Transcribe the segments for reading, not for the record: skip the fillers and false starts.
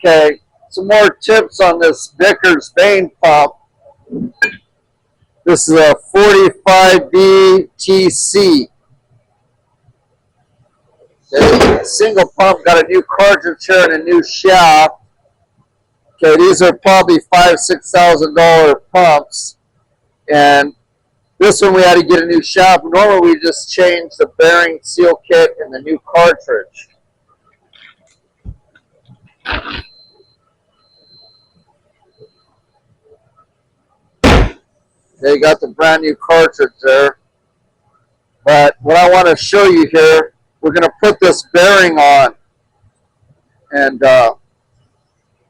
Okay, some more tips on this Vickers vane pump. This is a 45B TC. Okay, single pump, got a new cartridge here and a new shaft. Okay, these are probably $5,000–6,000 pumps, and this one we had to get a new shaft. Normally we just change the bearing seal kit and the new cartridge. They got the brand new cartridge there. But what I want to show you here, we're going to put this bearing on, and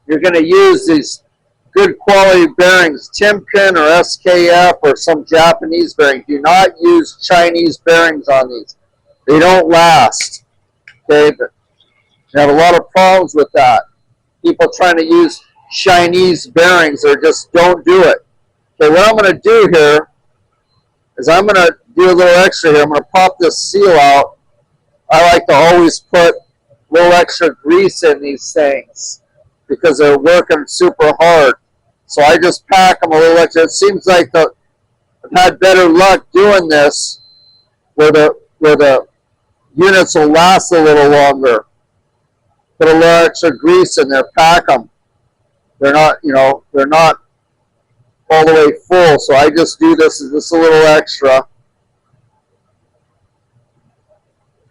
you're going to use these good quality bearings, Timken or SKF or some Japanese bearing. Do not use Chinese bearings on these. They don't last. Okay, but you have a lot of problems with that. People trying to use Chinese bearings, or just don't do it. Okay, what I'm going to do here is I'm going to do a little extra here. I'm going to pop this seal out. I like to always put a little extra grease in these things because they're working super hard. So I just pack them a little extra. It seems like I've had better luck doing this where the units will last a little longer. Put a little extra grease in there, pack them. They're not, they're not all the way full. So I just do this as just a little extra.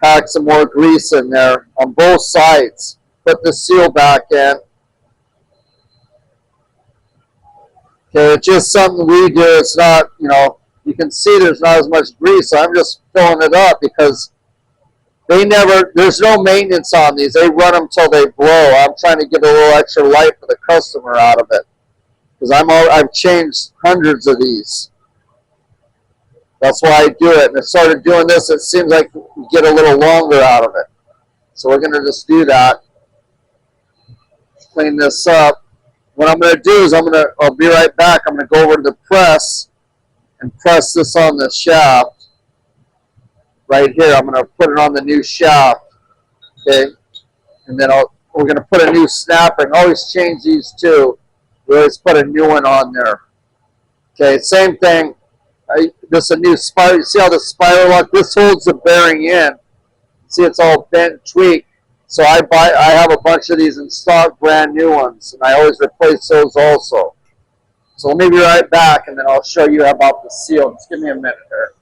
Pack some more grease in there on both sides. Put the seal back in. Okay, it's just something we do. It's not, you can see there's not as much grease. So I'm just filling it up because there's no maintenance on these. They run them till they blow. I'm trying to get a little extra life for the customer out of it because I've changed hundreds of these. That's why I do it. And I started doing this, it seems like we get a little longer out of it. So we're going to just do that. Clean this up. What I'm going to do is I'll be right back. I'm going to go over to the press and press this on the shaft. Right here, I'm going to put it on the new shaft. Okay. And then we're going to put a new snap ring. Always change these two. We always put a new one on there. Okay, same thing. This is a new spiral. You see how the spiral lock? This holds the bearing in. See, it's all bent, tweaked. So I have a bunch of these in stock, brand new ones, and I always replace those also. So let me be right back, and then I'll show you about the seal. Just give me a minute here.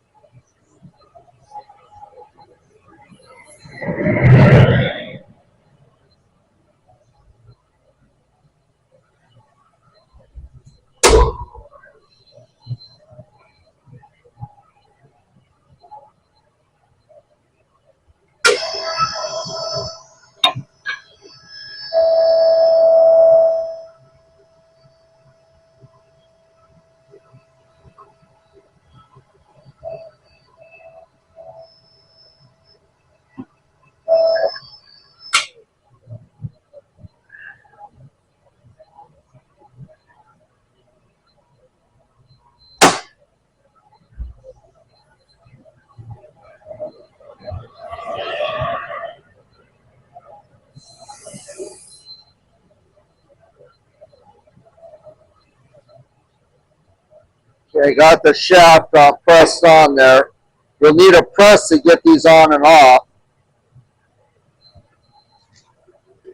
Okay, I got the shaft pressed on there. You'll need a press to get these on and off.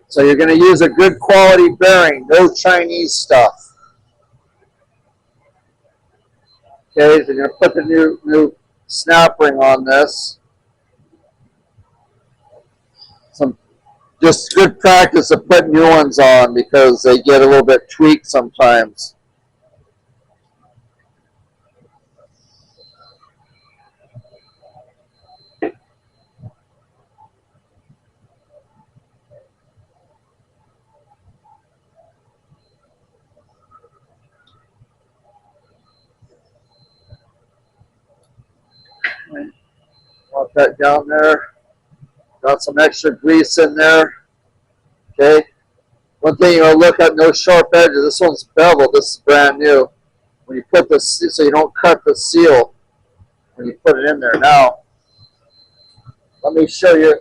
So you're going to use a good quality bearing, no Chinese stuff. Okay, so you're going to put the new snap ring on this. Just good practice of putting new ones on because they get a little bit tweaked sometimes. Put that down there. Got some extra grease in there. Okay. One thing you want to look at, no sharp edges. This one's beveled. This is brand new. When you put this, so you don't cut the seal when you put it in there. Now, let me show you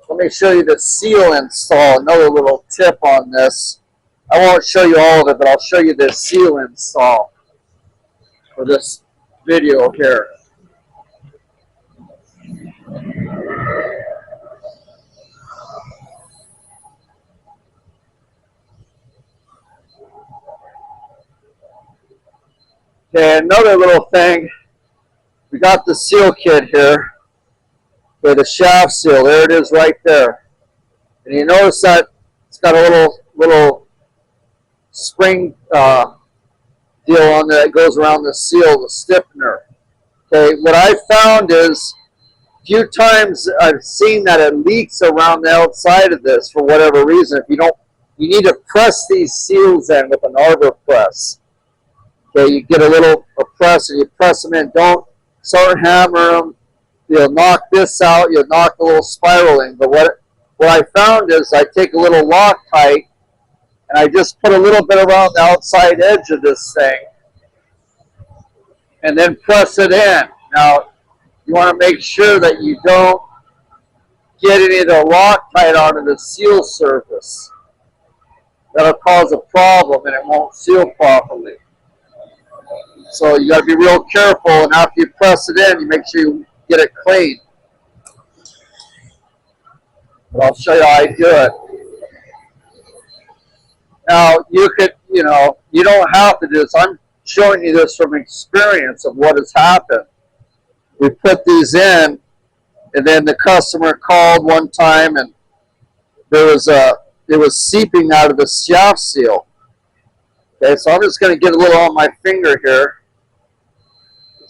let me show you the seal install. Another little tip on this. I won't show you all of it, but I'll show you the seal install for this video here. Okay, another little thing. We got the seal kit here. Okay, the shaft seal. There it is right there. And you notice that it's got a little spring deal on there that goes around the seal, the stiffener. Okay, what I found is a few times I've seen that it leaks around the outside of this for whatever reason. If you don't, you need to press these seals in with an arbor press. Okay, you get a press and you press them in. Don't start hammering them. You'll knock this out. You'll knock a little spiraling. But what I found is I take a little Loctite and I just put a little bit around the outside edge of this thing and then press it in. Now, you want to make sure that you don't get any of the Loctite onto the seal surface. That'll cause a problem and it won't seal properly. So you got to be real careful, and after you press it in, you make sure you get it clean. But I'll show you how I do it. Now, you could, you don't have to do this. I'm showing you this from experience of what has happened. We put these in, and then the customer called one time, and it was seeping out of the shaft seal. Okay, so I'm just going to get a little on my finger here.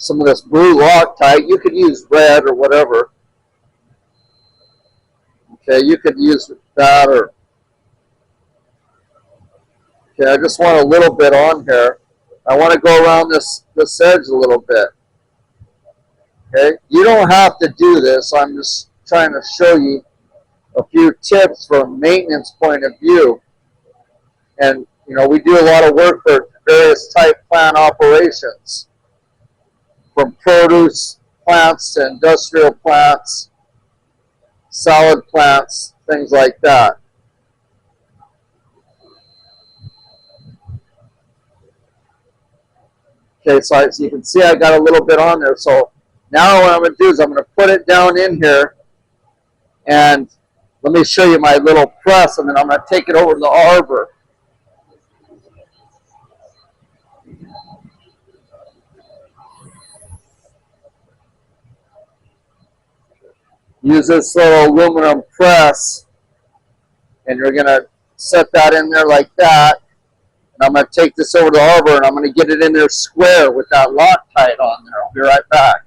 Some of this blue Loctite. You could use red or whatever. Okay, you could use that or... Okay, I just want a little bit on here. I want to go around this edge a little bit. Okay, you don't have to do this. I'm just trying to show you a few tips from a maintenance point of view. And, we do a lot of work for various type plant operations. From produce plants to industrial plants, salad plants, things like that. Okay, so you can see I got a little bit on there. So now what I'm going to do is I'm going to put it down in here, and let me show you my little press, and then I'm going to take it over to the arbor. Use this little aluminum press, and you're going to set that in there like that. And I'm going to take this over to the arbor, and I'm going to get it in there square with that Loctite on there. I'll be right back.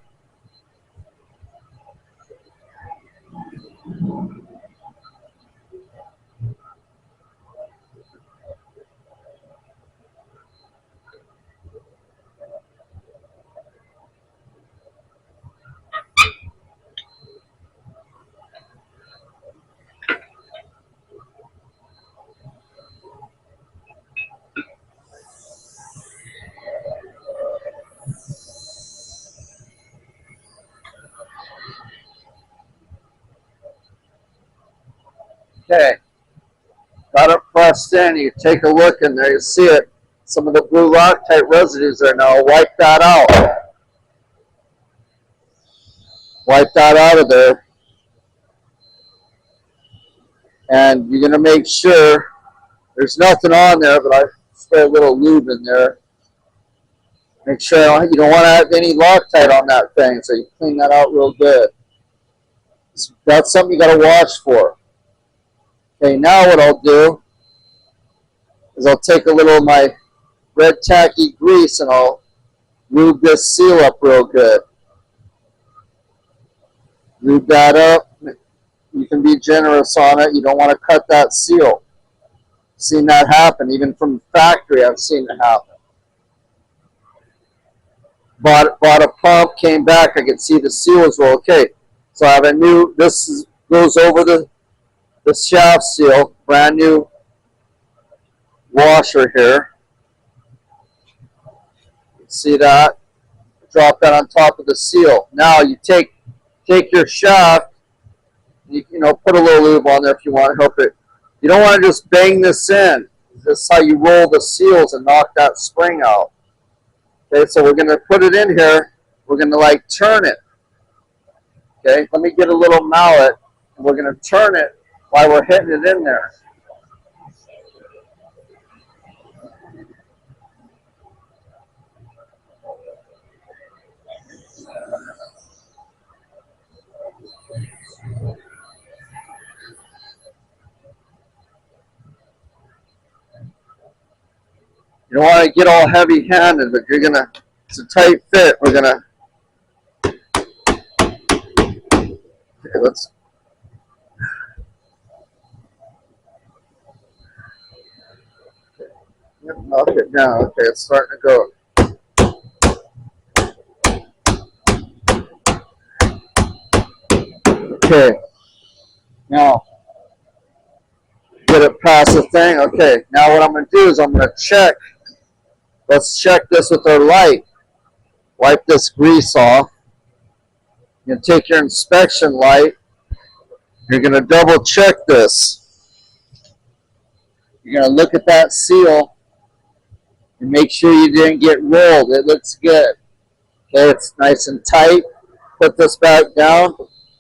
Okay, got it pressed in. You take a look in there, you see it. Some of the blue Loctite residues there now. Wipe that out. Wipe that out of there. And you're going to make sure there's nothing on there, but I spray a little lube in there. Make sure you don't want to have any Loctite on that thing, so you clean that out real good. That's something you got to watch for. Okay, now what I'll do is I'll take a little of my red tacky grease and I'll lube this seal up real good. Lube that up. You can be generous on it. You don't want to cut that seal. I've seen that happen. Even from the factory, I've seen it happen. Bought a pump, came back, I could see the seals were okay. So I have a new, goes over the shaft seal, brand new washer here. See that? Drop that on top of the seal. Now you take your shaft You know, put a little lube on there if you want to help it. You don't want to just bang this in. This is how you roll the seals and knock that spring out. Okay, so we're going to put it in here. We're going to like turn it. Okay, let me get a little mallet, and we're going to turn it while we're hitting it in there. You don't want to get all heavy-handed, but you're going to, it's a tight fit. We're going to, okay, let's, knock it down. Okay, it's starting to go. Okay, now get it past the thing. Okay, now what I'm going to do is I'm going to check. Let's check this with our light. Wipe this grease off. You're going to take your inspection light. You're going to double check this. You're going to look at that seal and make sure you didn't get rolled. It looks good. Okay, it's nice and tight. Put this back down.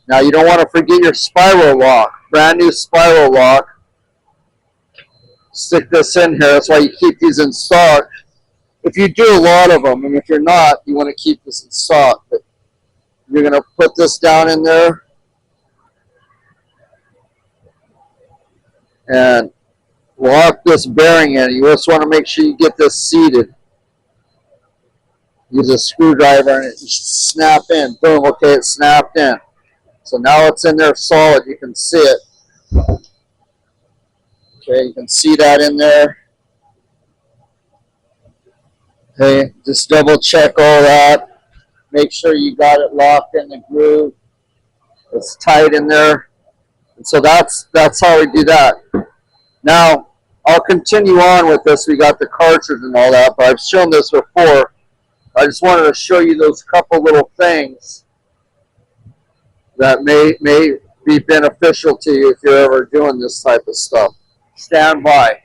Now you don't want to forget your spiral lock. Brand new spiral lock. Stick this in here. That's why you keep these in stock. If you do a lot of them, and if you're not, you want to keep this in stock. But you're going to put this down in there. And lock this bearing in. You just want to make sure you get this seated. Use a screwdriver and it snap in. Boom, okay, it snapped in. So now it's in there solid. You can see it. Okay, you can see that in there. Okay, just double check all that. Make sure you got it locked in the groove. It's tight in there. And so that's how we do that. Now, I'll continue on with this. We got the cartridge and all that, but I've shown this before. I just wanted to show you those couple little things that may be beneficial to you if you're ever doing this type of stuff. Stand by.